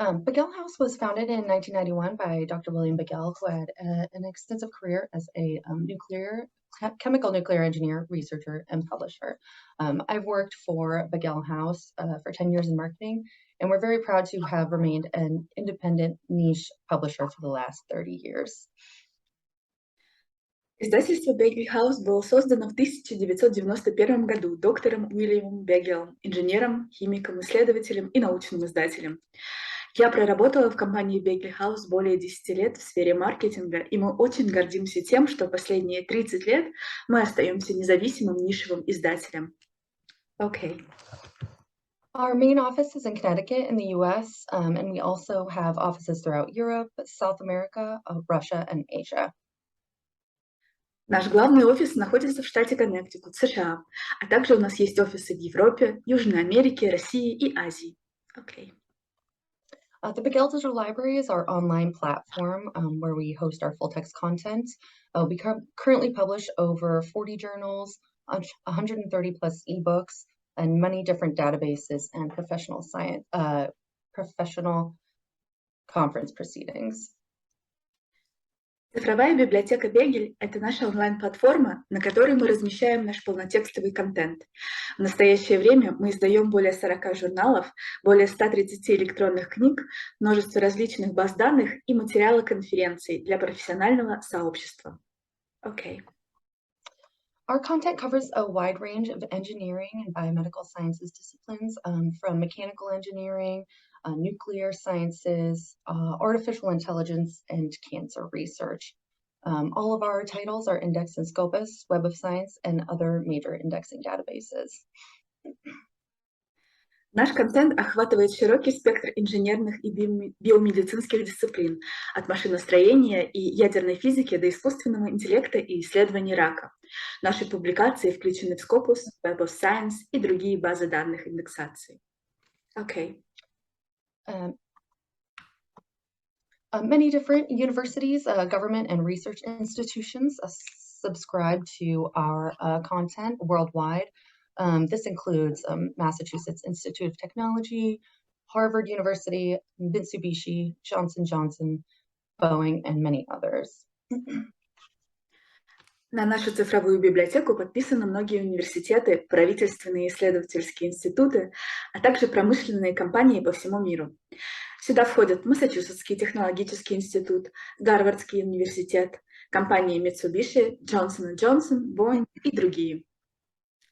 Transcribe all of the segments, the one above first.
Begell House was founded in 1991 by Dr. William Begell, who had an extensive career as a chemical nuclear engineer, researcher, and publisher. I've worked for Begell House for 10 years in marketing, and we're very proud to have remained an independent niche publisher for the last 30 years. Издательство Begell House было создано в 1991 году доктором Уильямом Begellом, инженером, химиком, исследователем и научным издателем. Я проработала в компании Begell House более 10 лет в сфере маркетинга, и мы очень гордимся тем, что последние 30 лет мы остаемся независимым нишевым издателем. Okay. Our main office is in Connecticut in the US, and we also have offices throughout Europe, South America, Russia, and Asia. Наш главный офис находится в штате Коннектикут, США, а также у нас есть офисы в Европе, Южной Америке, России и Азии. Okay. The Begell Digital Library is our online platform where we host our full-text content. We currently publish over 40 journals, 130 plus ebooks, and many different databases and professional conference proceedings. Цифровая библиотека Begell – это наша онлайн-платформа, на которой мы размещаем наш полнотекстовый контент. В настоящее время мы издаем более 40 журналов, более 130 электронных книг, множество различных баз данных и материалы конференций для профессионального сообщества. Okay. Our content covers a wide range of engineering and biomedical sciences disciplines, from mechanical engineering, nuclear sciences, artificial intelligence, and cancer research. All of our titles are indexed in Scopus, Web of Science, and other major indexing databases. Наш контент охватывает широкий спектр инженерных и биомедицинских дисциплин, от машиностроения и ядерной физики до искусственного интеллекта и исследований рака. Наши публикации включены в Scopus, Web of Science и другие базы данных индексации. Okay. Many different universities, government, and research institutions subscribe to our content worldwide. This includes Massachusetts Institute of Technology, Harvard University, Mitsubishi, Johnson & Johnson, Boeing, and many others. На нашу цифровую библиотеку подписаны многие университеты, правительственные исследовательские институты, а также промышленные компании по всему миру. Сюда входят Массачусетский технологический институт, Гарвардский университет, компании Mitsubishi, Johnson & Johnson, Boeing и другие.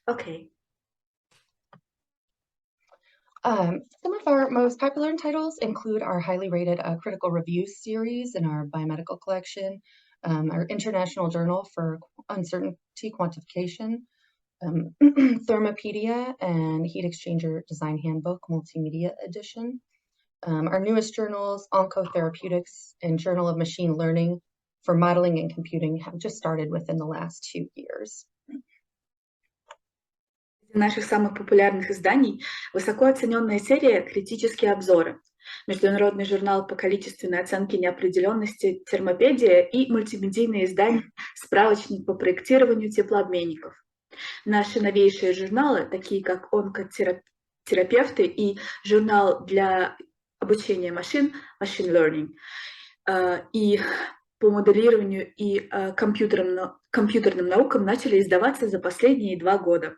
Okay. Some of our most popular titles include our highly rated critical review series in our biomedical collection, our International Journal for Uncertainty Quantification, Thermopedia and Heat Exchanger Design Handbook Multimedia Edition. Our newest journals, Oncotherapeutics and Journal of Machine Learning for Modeling and Computing, have just started within the last 2 years. Из наших самых популярных изданий высоко оцененная серия «Критические обзоры», международный журнал по количественной оценке неопределенности «Термопедия» и мультимедийные издания «Справочник по проектированию теплообменников». Наши новейшие журналы, такие как «Онкотерапевты» и журнал для обучения машин «Machine Learning» и по моделированию и компьютерным наукам начали издаваться за последние 2 года.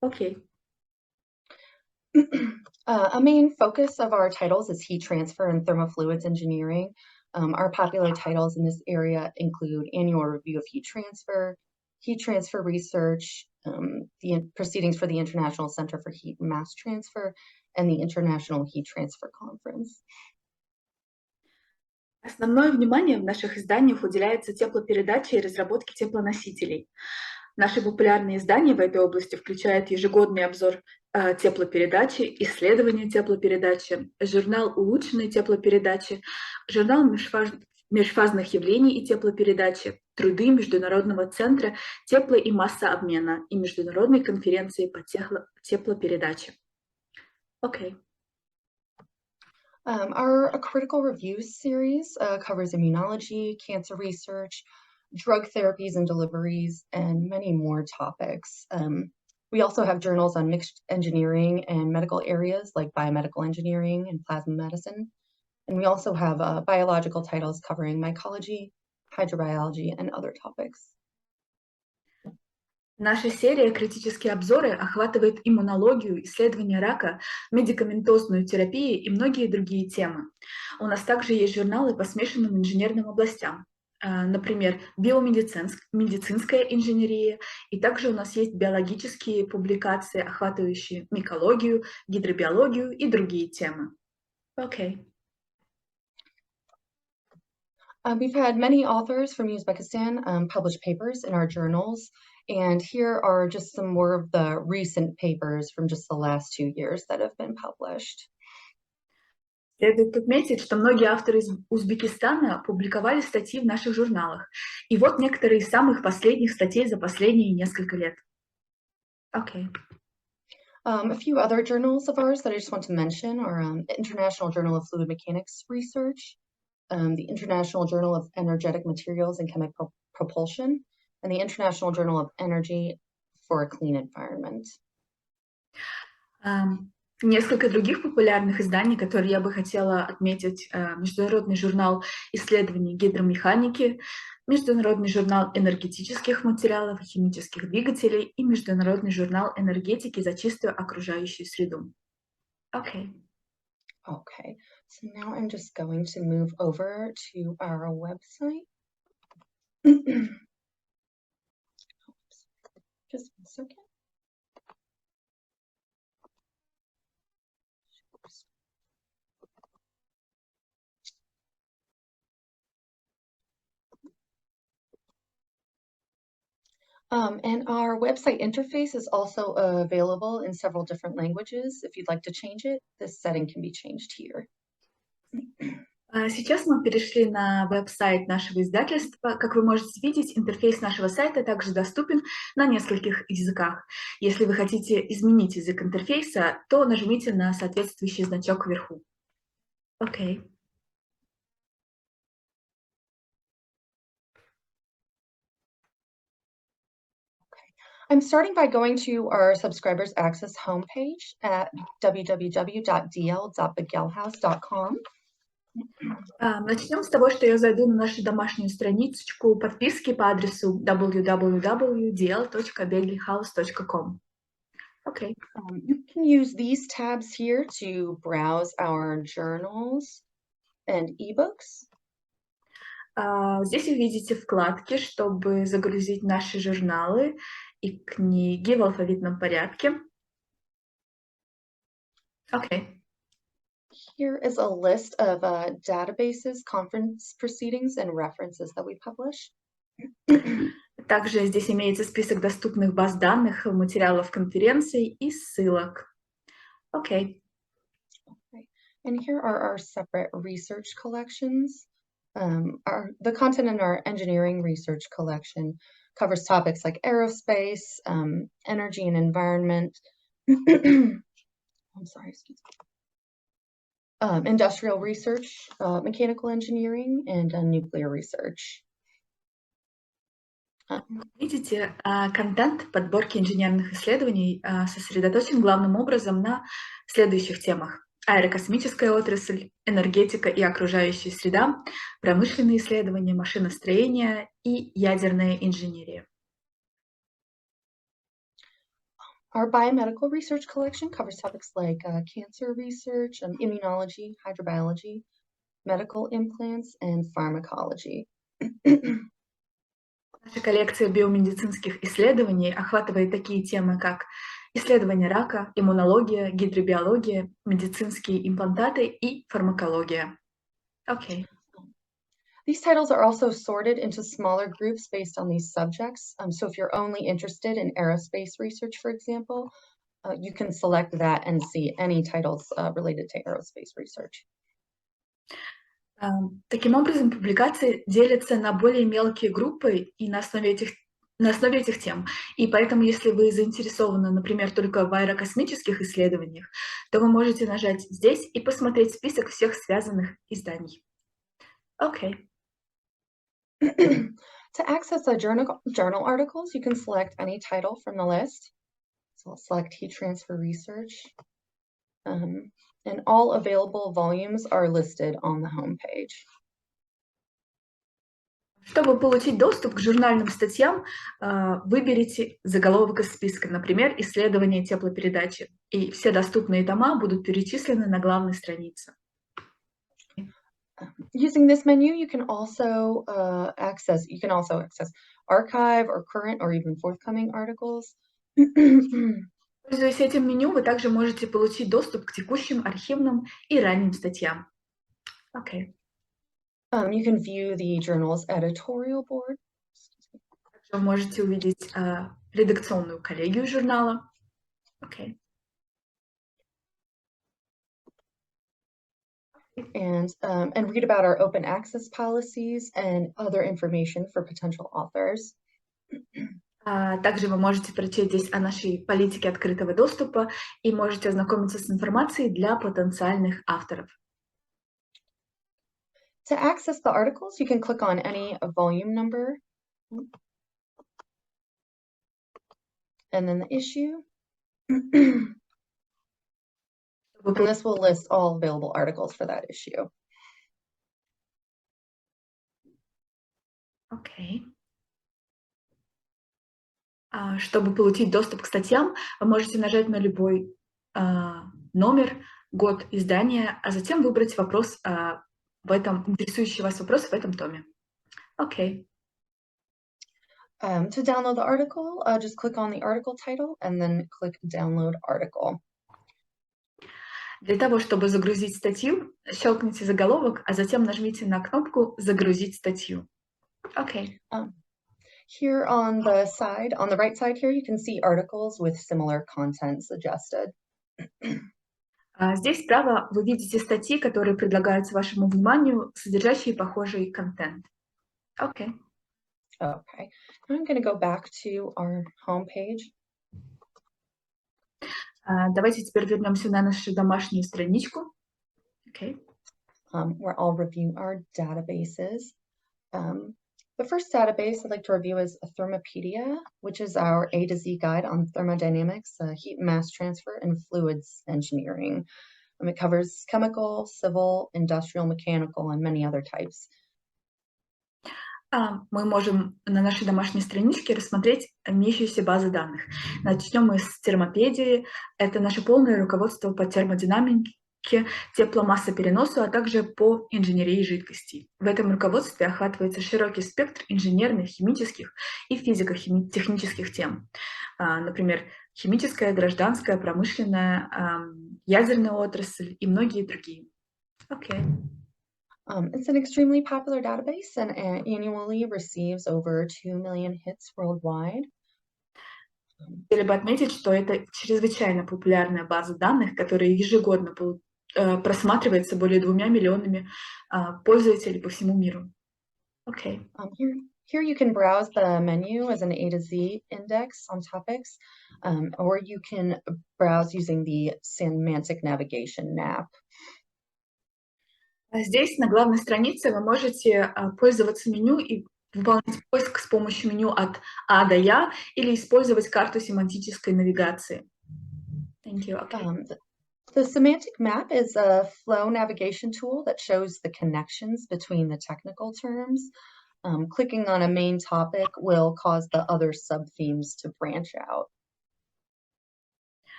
Okay. A main focus of our titles is heat transfer and thermofluids engineering. Our popular titles in this area include Annual Review of Heat Transfer Research, the Proceedings for the International Center for Heat and Mass Transfer, and the International Heat Transfer Conference. Основное внимание в наших изданиях уделяется теплопередаче и разработке теплоносителей. Наши популярные издания в этой области включают ежегодный обзор теплопередачи, исследования теплопередачи, журнал улучшенной теплопередачи, журнал межфазных явлений и теплопередачи, труды Международного центра тепло- и массообмена и Международной конференции по теплопередаче. Okay. Our critical reviews series covers immunology, cancer research, drug therapies and deliveries, and many more topics. We also have journals on mixed engineering and medical areas like biomedical engineering and plasma medicine. And we also have biological titles covering mycology, hydrobiology, and other topics. Наша серия «Критические обзоры» охватывает иммунологию, исследования рака, медикаментозную терапию и многие другие темы. У нас также есть журналы по смешанным инженерным областям, например, биомедицинская инженерия, и также у нас есть биологические публикации, охватывающие микологию, гидробиологию и другие темы. Okay. We've had many authors from Uzbekistan publish papers in our journals, and here are just some more of the recent papers from just the last 2 years that have been published. Следует отметить, что многие авторы из Узбекистана публиковали статьи в наших журналах. И вот некоторые из самых последних статей за последние несколько лет. Okay. A few other journals of ours that I just want to mention are the International Journal of Fluid Mechanics Research, the International Journal of Energetic Materials and Chemical Propulsion, and the International Journal of Energy for a Clean Environment. Несколько других популярных изданий, которые я бы хотела отметить: Международный журнал исследований гидромеханики, Международный журнал энергетических материалов и химических двигателей и Международный журнал энергетики за чистую окружающую среду. Okay. Okay, so now I'm just going to move over to our website. Just one second. And our website interface is also available in several different languages. If you'd like to change it, this setting can be changed here. Сейчас мы перешли на веб-сайт нашего издательства. Как вы можете видеть, интерфейс нашего сайта также доступен на нескольких языках. Если вы хотите изменить язык интерфейса, то нажмите на соответствующий значок вверху. Okay. I'm starting by going to our subscribers access homepage at www.dl.begellhouse.com. Начнем с того, что я зайду на нашу домашнюю страничку подписки по адресу www.dl.begellhouse.com. Okay. You can use these tabs here to browse our journals and ebooks. Здесь вы видите вкладки, чтобы загрузить наши журналы и книги в алфавитном порядке. Okay. Here is a list of databases, conference proceedings, and references that we publish. Также здесь имеется список доступных баз данных, материалов конференций и ссылок. Okay. And here are our separate research collections. The content in our engineering research collection covers topics like aerospace, energy and environment. I'm sorry, excuse me. Industrial research, mechanical engineering, and nuclear research. Видите, контент подборки инженерных исследований сосредоточен главным образом на следующих темах: аэрокосмическая отрасль, энергетика и окружающая среда, промышленные исследования, машиностроение и ядерная инженерия. Our biomedical research collection covers topics like cancer research, immunology, hydrobiology, medical implants, and pharmacology. Наша коллекция биомедицинских исследований охватывает такие темы, как исследование рака, иммунология, гидробиология, медицинские имплантаты и фармакология. Okay. These titles are also sorted into smaller groups based on these subjects. So if you're only interested in aerospace research, for example, you can select that and see any titles related to aerospace research. Таким образом, публикации делятся на более мелкие группы и на основе этих тем. И поэтому, если вы заинтересованы, например, только в аэрокосмических исследованиях, то вы можете нажать здесь и посмотреть список всех связанных изданий. Okay. To access the journal articles, you can select any title from the list. So So I'll select heat transfer research. And all available volumes are listed on the home page. Чтобы получить доступ к журнальным статьям, выберите заголовок из списка, например, «Исследования теплопередачи», и все доступные тома будут перечислены на главной странице. Using this menu, you can also access archive or current or even forthcoming articles. Пользуясь этим меню, вы также можете получить доступ к текущим архивным и ранним статьям. Okay. You can view the journal's editorial board. Вы можете увидеть редакционную коллегию журнала. Okay. And read about our open access policies and other information for potential authors. Также вы можете прочесть здесь о нашей политике открытого доступа и можете ознакомиться с информацией для потенциальных авторов. To access the articles, you can click on any volume number and then the issue. And this will list all available articles for that issue. Okay. Чтобы получить доступ к статьям, вы можете нажать на любой номер, год издания, а затем выбрать вопрос интересующий вас вопрос в этом томе. Okay. To download the article, just click on the article title and then click Download Article. Для того, чтобы загрузить статью, щелкните заголовок, а затем нажмите на кнопку «Загрузить статью». Okay. Here on the right side here, you can see articles with similar content suggested. Здесь справа вы видите статьи, которые предлагаются вашему вниманию, содержащие похожий контент. Okay. Okay. I'm going to go back to our home page. Давайте теперь вернемся на нашу домашнюю страничку. Okay. Where I'll review our databases. The first database I'd like to review is Thermopedia, which is our A to Z guide on thermodynamics, heat and mass transfer, and fluids engineering. It covers chemical, civil, industrial, mechanical, and many other types. Мы можем на нашей домашней страничке рассмотреть имеющиеся базы данных. Начнем мы с термопедии. Это наше полное руководство по термодинамике, тепломассопереносу, а также по инженерии жидкостей. В этом руководстве охватывается широкий спектр инженерных, химических и физико-технических тем. Например, химическая, гражданская, промышленная, ядерная отрасль и многие другие. Okay. It's an extremely popular database and annually receives over 2 million hits worldwide. Хотели бы отметить, что это чрезвычайно популярная база данных, которая ежегодно просматривается более 2 миллионами пользователей по всему миру. Okay. Here you can browse the menu as an A to Z index on topics, or you can browse using the semantic navigation map. Здесь, на главной странице, вы можете пользоваться меню и выполнять поиск с помощью меню от А до Я или использовать карту семантической навигации. Thank you. Okay. The semantic map is a flow navigation tool that shows the connections between the technical terms. Clicking on a main topic will cause the other sub-themes to branch out.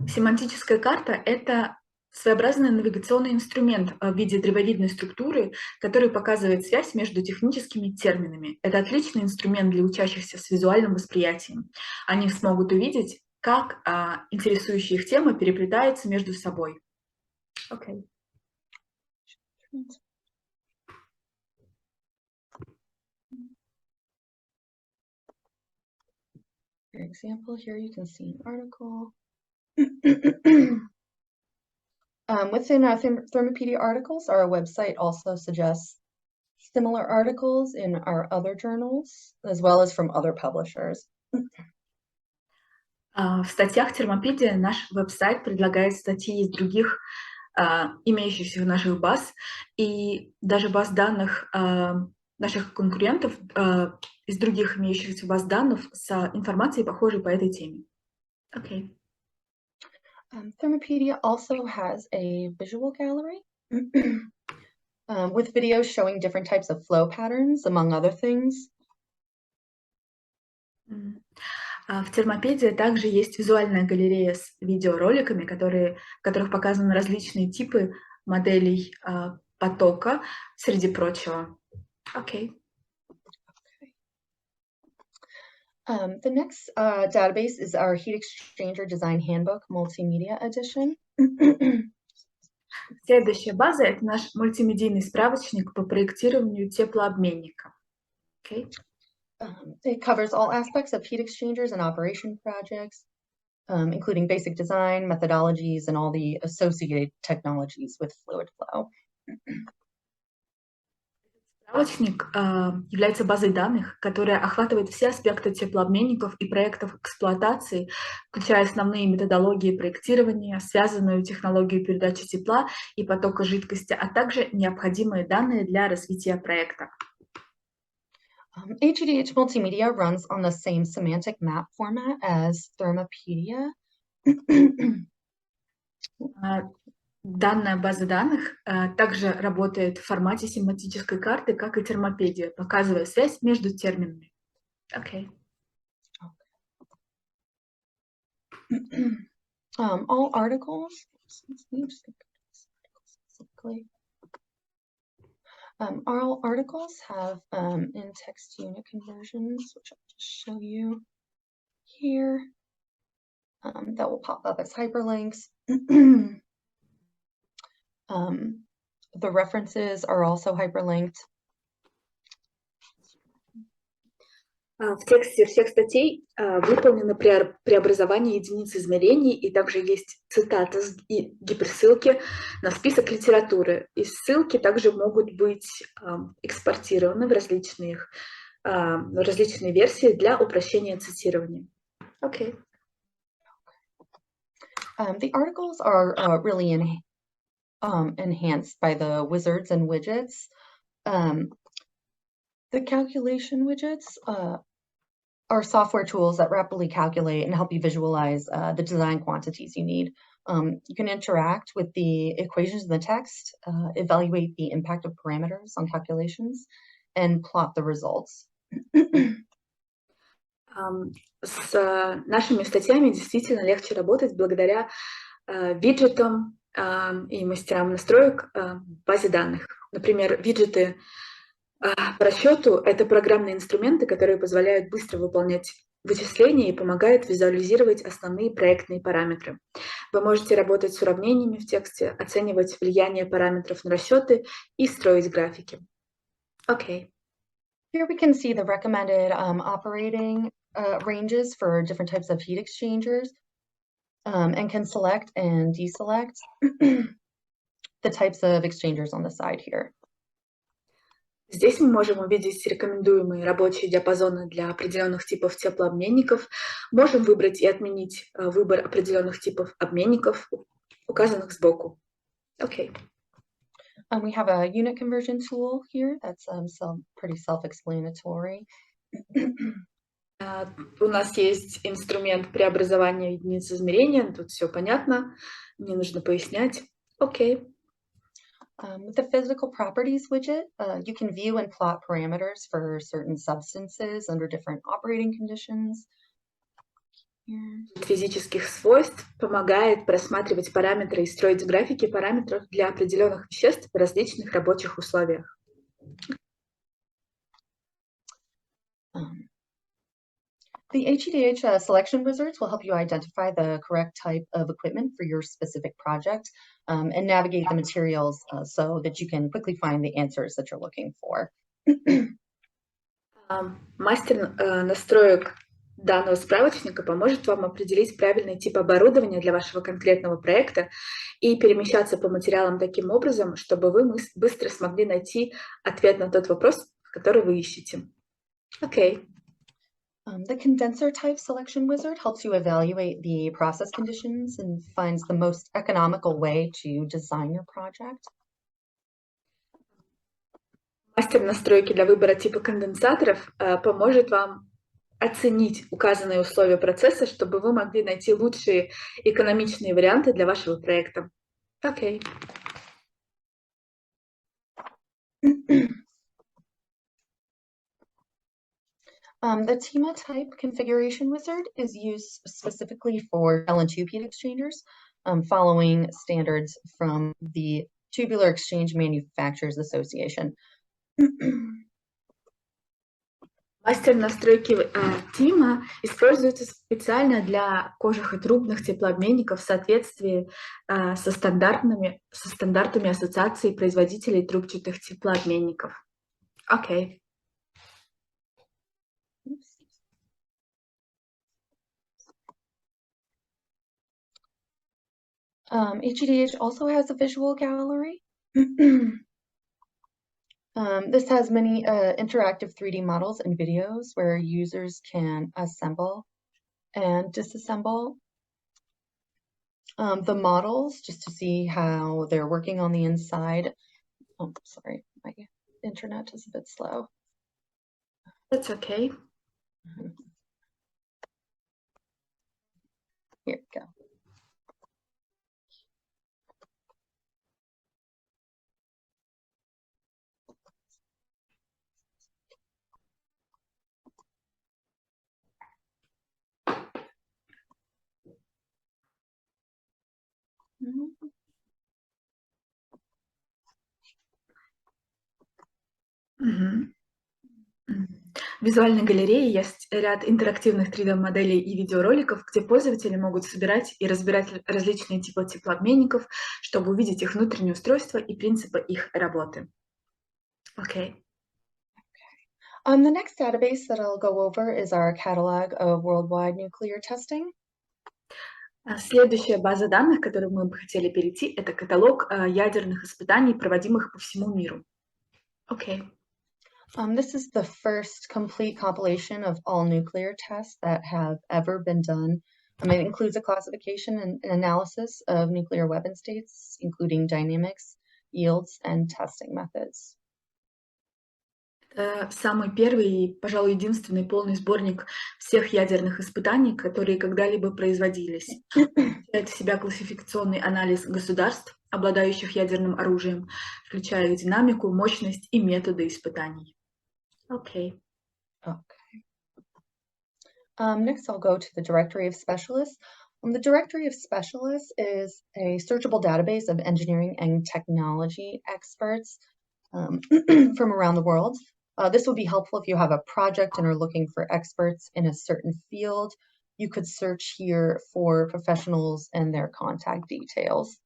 Семантическая карта — это своеобразный навигационный инструмент в виде древовидной структуры, который показывает связь между техническими терминами. Это отличный инструмент для учащихся с визуальным восприятием. Они смогут увидеть, как интересующие их темы переплетаются между собой. Okay. For example, here you can see an article. Within our Thermopedia articles, our website also suggests similar articles in our other journals, as well as from other publishers. В статьях Термопедия наш веб-сайт предлагает статьи из других имеющихся в наших баз, и даже баз данных наших конкурентов из других имеющихся баз данных с информацией, похожей по этой теме. Okay. Thermopedia also has a visual gallery with videos showing different types of flow patterns, among other things. В термопедии также есть визуальная галерея с видеороликами, в которых показаны различные типы моделей потока, среди прочего. Окей. The next database is our Heat Exchanger Design Handbook Multimedia Edition. Следующая база — это наш мультимедийный справочник по проектированию теплообменника. Okay. It covers all aspects of heat exchangers and operation projects, including basic design, methodologies, and all the associated technologies with fluid flow. Справочник является базой данных, которая охватывает все аспекты теплообменников и проектов эксплуатации, включая основные методологии проектирования, связанную технологию передачи тепла и потока жидкости, а также необходимые данные для развития проекта. HEDH Multimedia runs on the same semantic map format as Thermopedia. Данная база данных также работает в формате семантической карты, как и термопедия, показывая связь между терминами. Okay. All articles. All articles have in-text unit conversions, which I'll just show you here. That will pop up as hyperlinks. The references are also hyperlinked. В тексте всех статей выполнено преобразование единиц измерений, и также есть цитаты и гиперссылки на список литературы. И ссылки также могут быть экспортированы в различные версии для упрощения цитирования. Okay. The articles are really enhanced by the wizards and widgets. The calculation widgets are software tools that rapidly calculate and help you visualize the design quantities you need. You can interact with the equations in the text, evaluate the impact of parameters on calculations, and plot the results. С нашими статьями действительно легче работать благодаря виджетам и мастерам настроек в базе данных. Например, виджеты по расчету — это программные инструменты, которые позволяют быстро выполнять вычисления и помогают визуализировать основные проектные параметры. Вы можете работать с уравнениями в тексте, оценивать влияние параметров на расчеты и строить графики. Okay. Here we can see the recommended operating ranges for different types of heat exchangers, and can select and deselect the types of exchangers on the side here. Здесь мы можем увидеть рекомендуемые рабочие диапазоны для определенных типов теплообменников. Можем выбрать и отменить выбор определенных типов обменников, указанных сбоку. Okay. We have a unit conversion tool here that's pretty self-explanatory. У нас есть инструмент преобразования единиц измерения. Тут все понятно, не нужно пояснять. Okay. With the physical properties widget, you can view and plot parameters for certain substances under different operating conditions. Физических свойств помогает просматривать параметры и строить графики параметров для определенных веществ в различных рабочих условиях. The HEDH selection wizards will help you identify the correct type of equipment for your specific project and navigate the materials so that you can quickly find the answers that you're looking for. Мастер настроек данного справочника поможет вам определить правильный тип оборудования для вашего конкретного проекта и перемещаться по материалам таким образом, чтобы вы быстро смогли найти ответ на тот вопрос, который вы ищете. Okay. The condenser type selection wizard helps you evaluate the process conditions and finds the most economical way to design your project. Мастер настройки для выбора типа конденсаторов поможет вам оценить указанные условия процесса, чтобы вы могли найти лучшие экономичные варианты для вашего проекта. Окей. The tema type configuration wizard is used specifically for shell and tube heat exchangers, following standards from the Tubular Exchange Manufacturers Association. Мастер настройки тима используется специально для кожих и трубных теплообменников в соответствии со стандартами Ассоциации производителей трубчатых теплообменников. Окей. HEDH also has a visual gallery. This has many interactive 3D models and videos where users can assemble and disassemble the models just to see how they're working on the inside. Oh, sorry, my internet is a bit slow. That's okay. Here we go. В визуальной галерее есть ряд интерактивных 3D-моделей и видеороликов, где пользователи могут собирать и разбирать различные типы теплообменников, чтобы увидеть их внутреннее устройство и принципы их работы. Окей. The next database that I'll go over is our catalog of worldwide nuclear testing. Следующая база данных, к которой мы бы хотели перейти, это каталог ядерных испытаний, проводимых по всему миру. Окей. This is the first complete compilation of all nuclear tests that have ever been done. It includes a classification and analysis of nuclear weapon states, including dynamics, yields, and testing methods. Самый первый и, пожалуй, единственный полный сборник всех ядерных испытаний, которые когда-либо производились. Включает в себя классификационный анализ государств, обладающих ядерным оружием, включая их динамику, мощность и методы испытаний. Okay. Next, I'll go to the Directory of Specialists. The Directory of Specialists is a searchable database of engineering and technology experts from around the world. This would be helpful if you have a project and are looking for experts in a certain field. You could search here for professionals and their contact details.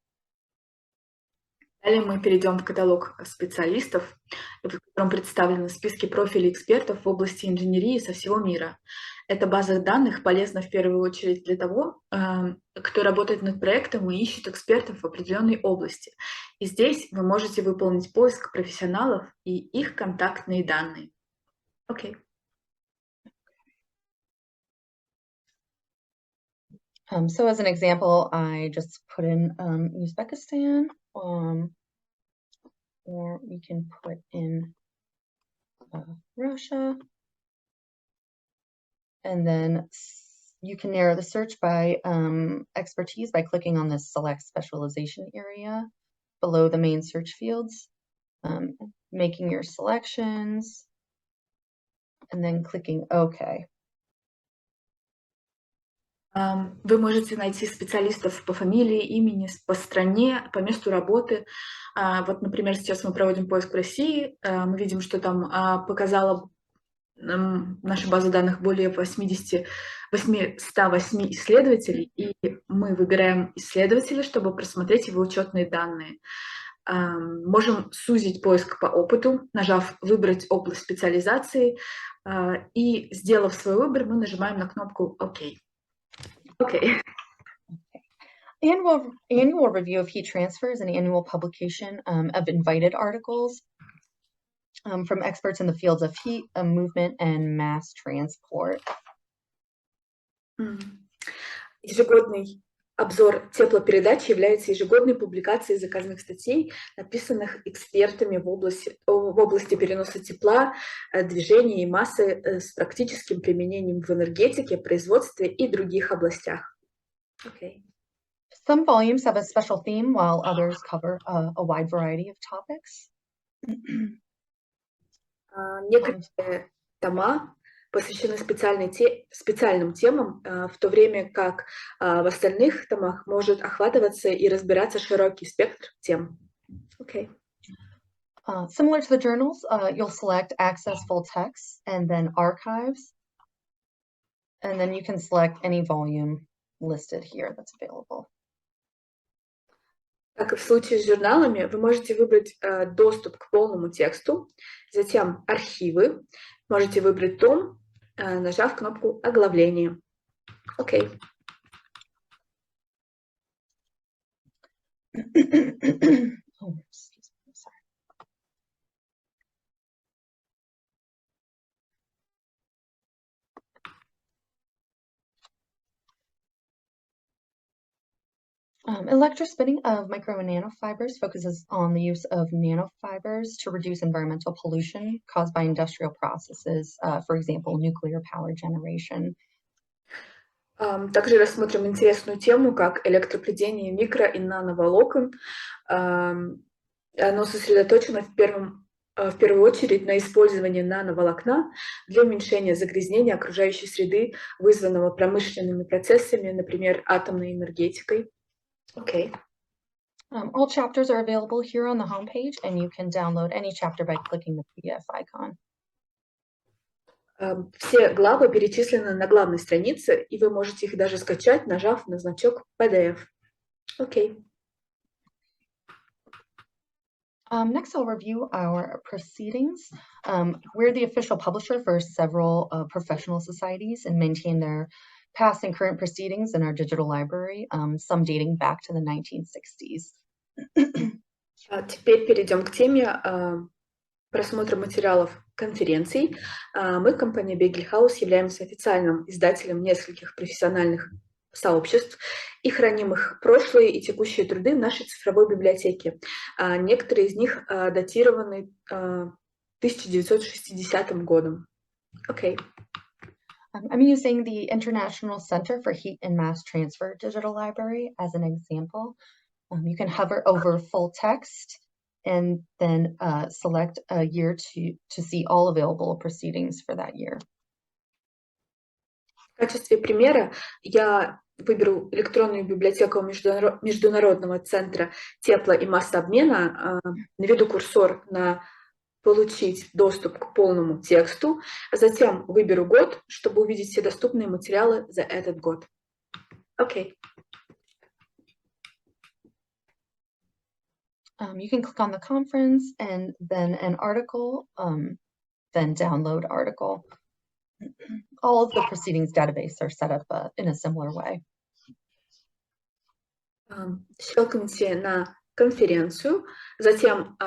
Далее мы перейдем в каталог специалистов, в котором представлены списки профилей экспертов в области инженерии со всего мира. Эта база данных полезна в первую очередь для того, кто работает над проектом и ищет экспертов в определенной области. И здесь вы можете выполнить поиск профессионалов и их контактные данные. Окей. So as an example, I just put in Uzbekistan, or we can put in Russia, and then you can narrow the search by expertise by clicking on this select specialization area below the main search fields, making your selections, and then clicking OK. Вы можете найти специалистов по фамилии, имени, по стране, по месту работы. Вот, например, сейчас мы проводим поиск в России. Мы видим, что там показала наша база данных более 108 исследователей, и мы выбираем исследователя, чтобы просмотреть его учетные данные. Можем сузить поиск по опыту, нажав «Выбрать область специализации», и, сделав свой выбор, мы нажимаем на кнопку «Ок». Okay. Annual review of heat transfer is an annual publication of invited articles from experts in the fields of heat, movement, and mass transport. Ежегодный Обзор теплопередач является ежегодной публикацией заказных статей, написанных экспертами в области переноса тепла, движения и массы с практическим применением в энергетике, производстве и других областях. Okay. Some volumes have a special theme, while others cover a wide variety of topics. Некоторые тома посвящены специальным темам, в то время как в остальных томах может охватываться и разбираться широкий спектр тем. Okay. Similar to the journals, you'll select Access Full Text and then Archives, and then you can select any volume listed here that's available. Как и в случае с журналами, вы можете выбрать доступ к полному тексту, затем архивы, можете выбрать том, нажав кнопку оглавления. Окей. Electrospinning of micro and nanofibers focuses on the use of nanofibers to reduce environmental pollution caused by industrial processes, for example, nuclear power generation. Также рассмотрим интересную тему, как электроплетение микро- и нановолокон. Оно сосредоточено в первую очередь на использовании нановолокна для уменьшения загрязнения окружающей среды, вызванного промышленными процессами, например, атомной энергетикой. Okay. All chapters are available here on the homepage, and you can download any chapter by clicking the PDF icon. Все главы перечислены на главной странице, и вы можете их даже скачать, нажав на значок PDF. Okay. Next, I'll review our proceedings. We're the official publisher for several professional societies and maintain their past and current proceedings in our digital library, some dating back to the 1960s. Теперь перейдем к теме просмотра материалов конференций. Мы, компания Begell House, являемся официальным издателем нескольких профессиональных сообществ и храним их прошлые и текущие труды в нашей цифровой библиотеке. Некоторые из них датированы 1960 годом. Okay. I'm using the International Center for Heat and Mass Transfer Digital Library as an example. You can hover over full text and then select a year to see all available proceedings for that year. В качестве примера я выберу электронную библиотеку Международного центра тепла и массообмена, наведу курсор на «Получить доступ к полному тексту», а затем выберу год, чтобы увидеть все доступные материалы за этот год. Окей. You can click on the conference and then an article, then download article. All of the proceedings database are set up in a similar way. Щелкните на конференцию, затем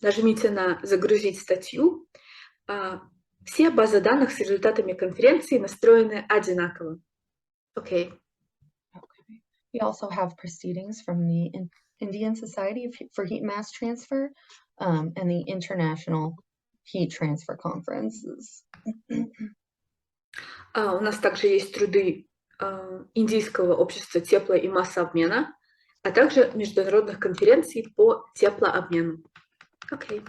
нажмите на «Загрузить статью». Все базы данных с результатами конференции настроены одинаково. Okay. We also have proceedings from the Indian Society for Heat Mass Transfer and the International Heat Transfer Conferences. У нас также есть труды Индийского общества тепла и массообмена, а также международных конференций по теплообмену. Okay.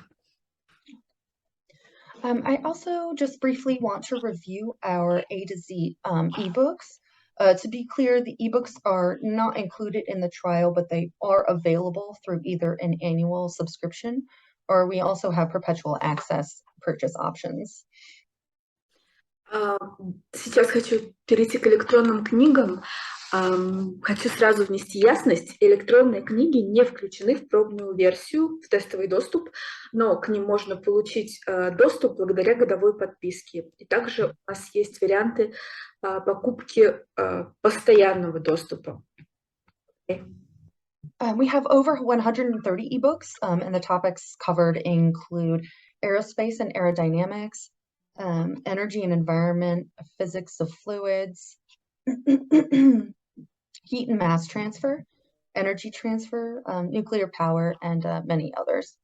I also just briefly want to review our A to Z ebooks. To be clear, the ebooks are not included in the trial, but they are available through either an annual subscription or we also have perpetual access purchase options. Сейчас хочу перейти к электронным книгам. Хочу сразу внести ясность. Электронные книги не включены в пробную версию, в тестовый доступ, но к ним можно получить доступ благодаря годовой подписке. И также у нас есть варианты покупки постоянного доступа. We have over 130 ebooks, and the topics covered include aerospace and aerodynamics, energy and environment, physics of fluids, heat and mass transfer, energy transfer, nuclear power, and many others.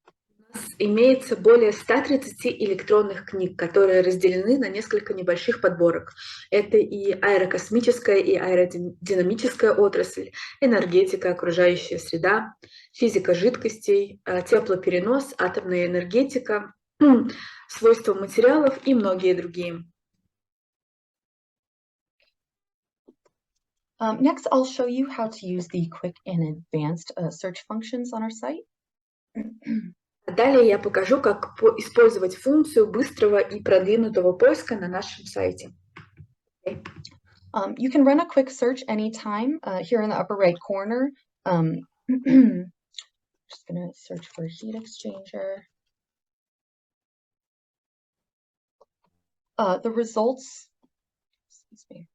У нас имеется более 130 электронных книг, которые разделены на несколько небольших подборок. Это и аэрокосмическая, и аэродинамическая отрасль, энергетика, окружающая среда, физика жидкостей, теплоперенос, атомная энергетика, свойства материалов и многие другие. Next, I'll show you how to use the quick and advanced search functions on our site. Далее я покажу, как использовать функцию быстрого и продвинутого поиска на нашем сайте. Okay. You can run a quick search anytime. Here in the upper right corner, just going to search for heat exchanger. The results, excuse me.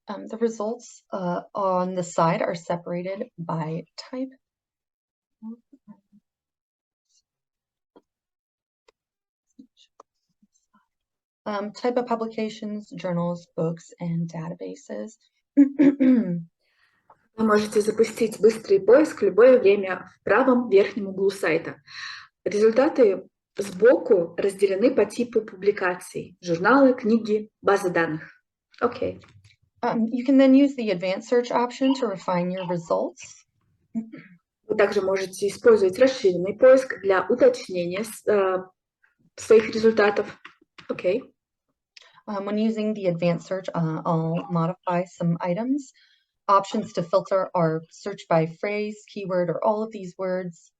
The results on the side are separated by type. Type of publications, journals, books, and databases. Вы можете запустить быстрый поиск в любое время в правом верхнем углу сайта. Результаты сбоку разделены по типу публикаций: журналы, книги, базы данных. Okay. You can then use the advanced search option to refine your results. Вы также можете использовать расширенный поиск для уточнения своих результатов. Okay. When using the advanced search, I'll modify some items. Options to filter are search by phrase, keyword, or all of these words,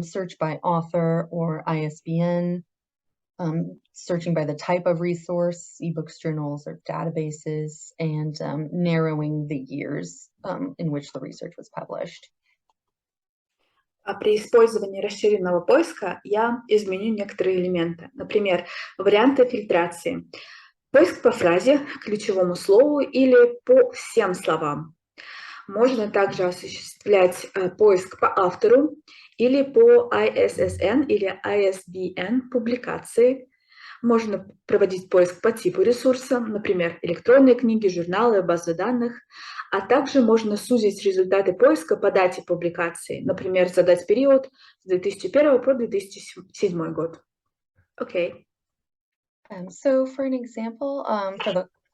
search by author or ISBN, searching by the type of resource, ebooks, journals, or databases, and narrowing the years in which the research was published. При использовании расширенного поиска я изменю некоторые элементы. Например, варианты фильтрации. Поиск по фразе, ключевому слову или по всем словам. Можно также осуществлять поиск по автору или по ISSN или ISBN публикации. Можно проводить поиск по типу ресурса, например, электронные книги, журналы, базы данных. А также можно сузить результаты поиска по дате публикации, например, задать период с 2001 по 2007 год. Okay. So for an example,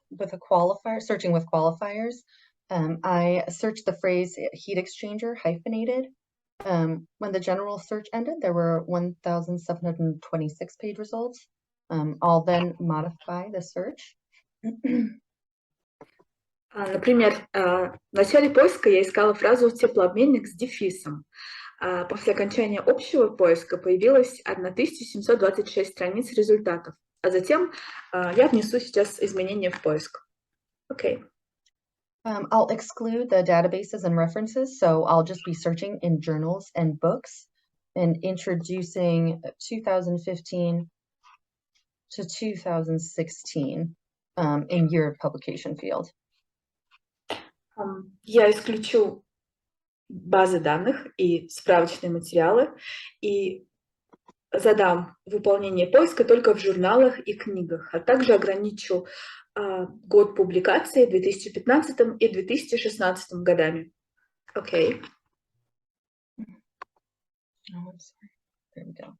with a qualifier, searching with qualifiers, I searched the phrase heat exchanger hyphenated. When the general search ended, there were 1,726 page results. I'll then modify the search. Например, в начале поиска я искала фразу «теплообменник» с дефисом. После окончания общего поиска появилось 1726 страниц результатов. А затем я внесу сейчас изменения в поиск. Okay. I'll exclude the databases and references, so I'll just be searching in journals and books and introducing 2015 to 2016 in year of publication field. Я исключу базы данных и справочные материалы и задам выполнение поиска только в журналах и книгах, а также ограничу год публикации 2015 и 2016 годами. Okay. Oh, I'm sorry. There we go.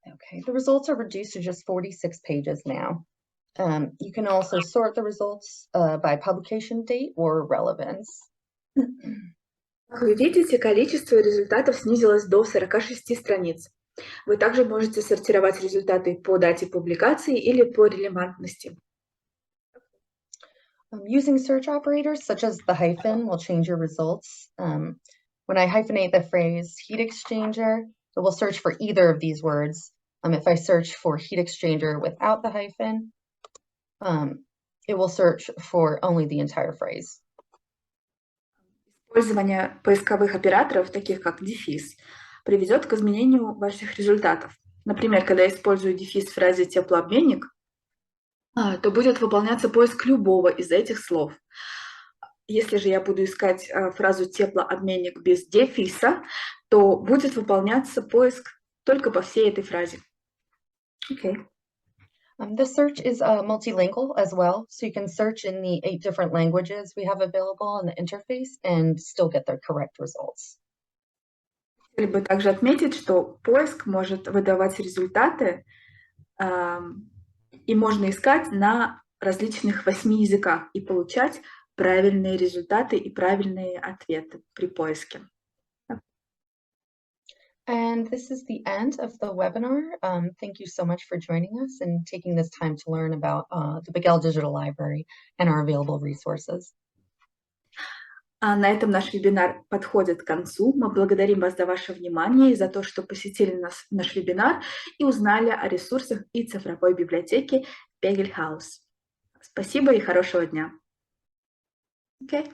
Okay, the results are reduced to just 46 pages now. You can also sort the results by publication date or relevance. Как вы видите, количество результатов снизилось до 46 страниц. Вы также можете сортировать результаты по дате публикации или по релевантности. Using search operators such as the hyphen will change your results. When I hyphenate the phrase heat exchanger, it will search for either of these words. If I search for heat exchanger without the hyphen, it will search for only the entire phrase. Использование поисковых операторов, таких как дефис, приведет к изменению ваших результатов. Например, когда я использую дефис в фразе «теплообменник», то будет выполняться поиск любого из этих слов. Если же я буду искать фразу «теплообменник» без дефиса, то будет выполняться поиск только по всей этой фразе. Okay. The search is multilingual as well, so you can search in the 8 different languages we have available on the interface and still get the correct results. Хотели бы также отметить, что поиск может выдавать результаты, и можно искать на различных 8 языках и получать правильные результаты и правильные ответы при поиске. And this is the end of the webinar. Thank you so much for joining us and taking this time to learn about the Begell Digital Library and our available resources. На этом наш вебинар подходит к концу. Мы благодарим вас за ваше внимание и за то, что посетили наш вебинар и узнали о ресурсах и цифровой библиотеке Begell House. Спасибо и хорошего дня. Okay.